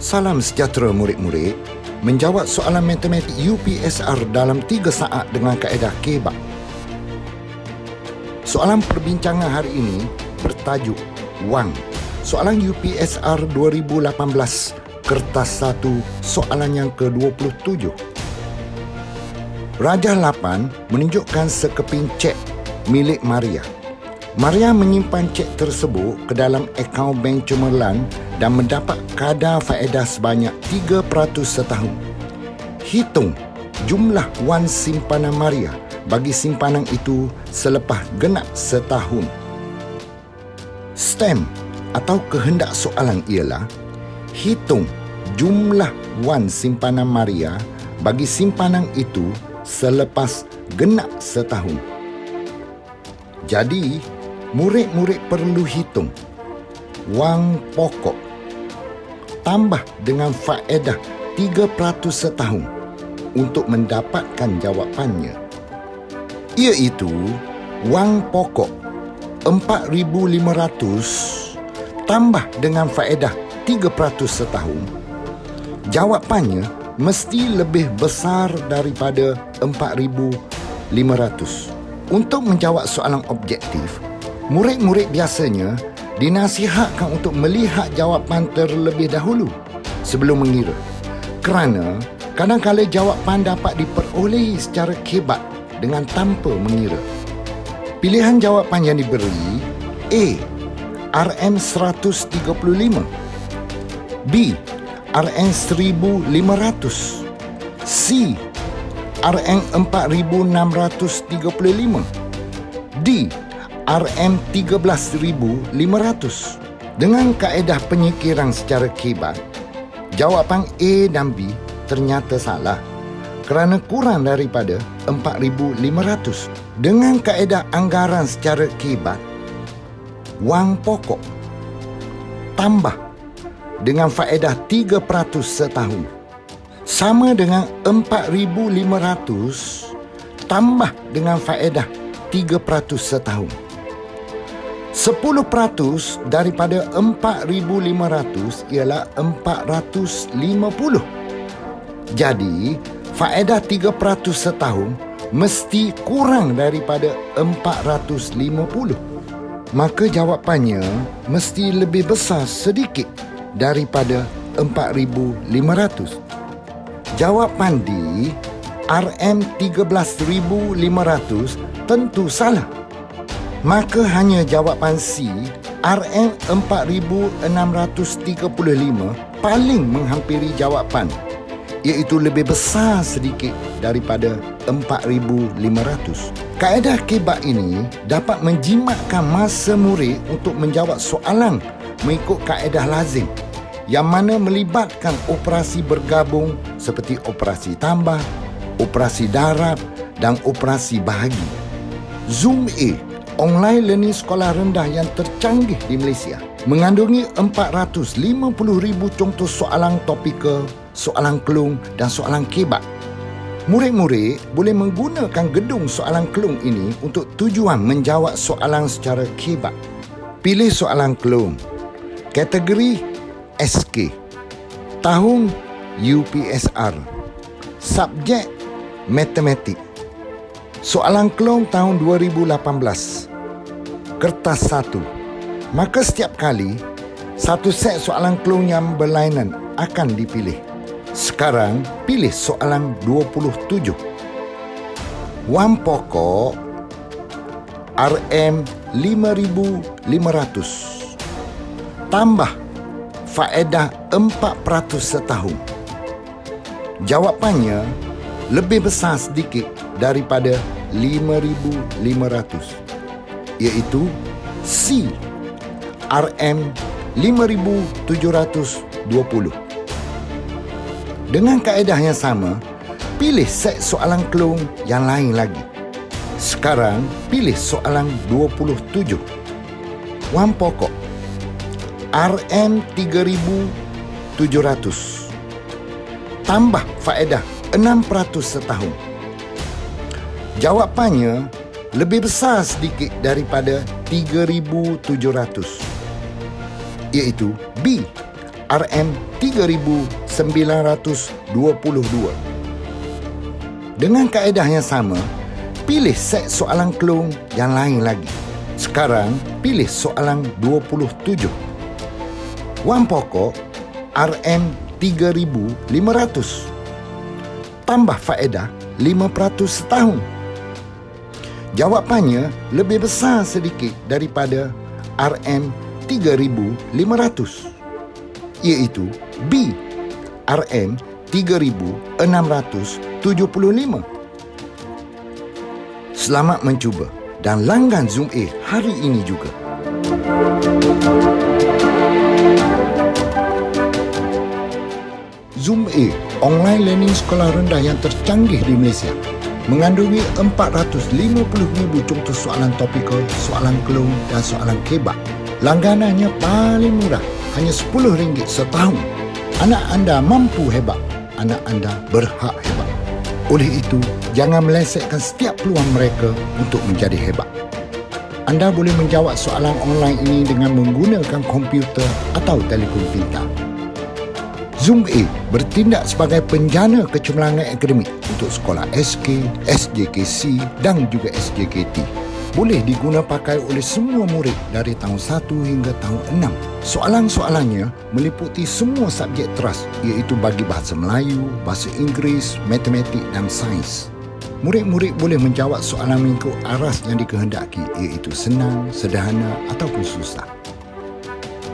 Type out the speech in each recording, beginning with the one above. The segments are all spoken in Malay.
Salam sejahtera murid-murid. Menjawab soalan matematik UPSR dalam 3 saat dengan kaedah K-Bar. Soalan perbincangan hari ini bertajuk Wang. Soalan UPSR 2018, kertas 1, soalan yang ke-27. Rajah 8 menunjukkan sekeping cek milik Maria. Maria menyimpan cek tersebut ke dalam akaun bank cemerlang dan mendapat kadar faedah sebanyak 3% setahun. Hitung jumlah wang simpanan Maria bagi simpanan itu selepas genap setahun. STEM atau kehendak soalan ialah hitung jumlah wang simpanan Maria bagi simpanan itu selepas genap setahun. Jadi, murid-murid perlu hitung wang pokok tambah dengan faedah 3% setahun untuk mendapatkan jawapannya. Iaitu wang pokok 4,500 tambah dengan faedah 3% setahun. Jawapannya mesti lebih besar daripada 4,500. Untuk menjawab soalan objektif, murid-murid biasanya dinasihatkan untuk melihat jawapan terlebih dahulu sebelum mengira. Kerana kadang-kadang jawapan dapat diperolehi secara kebat dengan tanpa mengira. Pilihan jawapan yang diberi: A. RM135, B. RM1,500, C. RM4,635, D. RM13,500. Dengan kaedah penyikiran secara kebat, jawapan A dan B ternyata salah kerana kurang daripada 4,500. Dengan kaedah anggaran secara kebat, wang pokok tambah dengan faedah 3% setahun sama dengan 4,500 tambah dengan faedah 3% setahun. 10% daripada 4,500 ialah 450. Jadi, faedah 3% setahun mesti kurang daripada 450. Maka jawapannya mesti lebih besar sedikit daripada 4,500. Jawapan D, RM13,500 tentu salah. Maka hanya jawapan C, RM4,635 paling menghampiri jawapan, iaitu lebih besar sedikit daripada 4,500. Kaedah kebat ini dapat menjimatkan masa murid untuk menjawab soalan mengikut kaedah lazim yang mana melibatkan operasi bergabung seperti operasi tambah, operasi darab dan operasi bahagi. Zoom A, online learning sekolah rendah yang tercanggih di Malaysia, mengandungi 450,000 contoh soalan topikal, soalan kelung dan soalan kebat. Murid-murid boleh menggunakan gedung soalan kelung ini untuk tujuan menjawab soalan secara kebat. Pilih soalan kelung. Kategori SK. Tahun UPSR. Subjek matematik. Soalan kelung tahun 2018. Kertas 1. Maka setiap kali, satu set soalan kelung yang berlainan akan dipilih. Sekarang, pilih soalan 27. Wang pokok RM5,500 tambah faedah 4% setahun. Jawapannya lebih besar sedikit daripada 5,500, iaitu C, RM5,720. Dengan kaedah yang sama, pilih set soalan kelung yang lain lagi. Sekarang, pilih soalan 27. Wang pokok RM3,700 tambah faedah 6% setahun. Jawapannya lebih besar sedikit daripada 3,700, iaitu B, RM3922. Dengan kaedah yang sama, pilih set soalan kelong yang lain lagi. Sekarang, pilih soalan 27. Wang pokok RM3,500. Tambah faedah 5% setahun. Jawapannya lebih besar sedikit daripada RM3,500, iaitu B, RM3,675. Selamat mencuba dan langgan Zoom A hari ini juga. Zoom A, online learning sekolah rendah yang tercanggih di Malaysia, mengandungi 450,000 contoh soalan topikal, soalan kelong dan soalan kebak. Langganannya paling murah, hanya RM10 setahun. Anak anda mampu hebat, anak anda berhak hebat. Oleh itu, jangan melesetkan setiap peluang mereka untuk menjadi hebat. Anda boleh menjawab soalan online ini dengan menggunakan komputer atau telefon pintar. Zoom A bertindak sebagai penjana kecemerlangan akademik untuk sekolah SK, SJKC dan juga SJKT. Boleh diguna pakai oleh semua murid dari tahun 1 hingga tahun 6. Soalan-soalannya meliputi semua subjek teras, iaitu bagi bahasa Melayu, bahasa Inggeris, matematik dan sains. Murid-murid boleh menjawab soalan mengikut aras yang dikehendaki, iaitu senang, sederhana ataupun susah.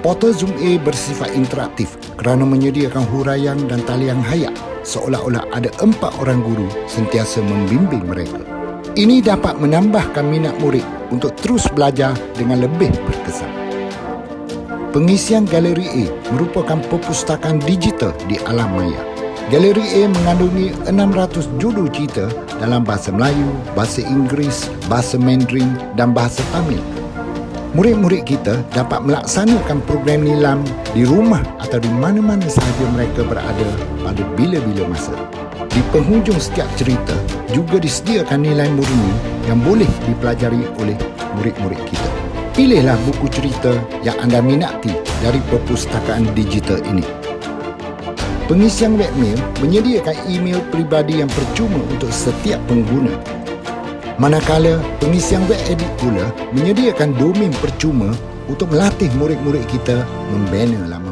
Portal Zoom A bersifat interaktif kerana menyediakan huraian dan talian hayat, seolah-olah ada 4 orang guru sentiasa membimbing mereka. Ini dapat menambahkan minat murid untuk terus belajar dengan lebih berkesan. Pengisian Galeri A merupakan perpustakaan digital di alam maya. Galeri A mengandungi 600 judul cerita dalam bahasa Melayu, bahasa Inggeris, bahasa Mandarin dan bahasa Tamil. Murid-murid kita dapat melaksanakan program nilam di rumah atau di mana-mana sahaja mereka berada pada bila-bila masa. Di penghujung setiap cerita juga disediakan nilai murni yang boleh dipelajari oleh murid-murid kita. Pilihlah buku cerita yang anda minati dari perpustakaan digital ini. Pengisian webmail menyediakan email peribadi yang percuma untuk setiap pengguna. Manakala pengisian web edit pula menyediakan domain percuma untuk melatih murid-murid kita membina laman.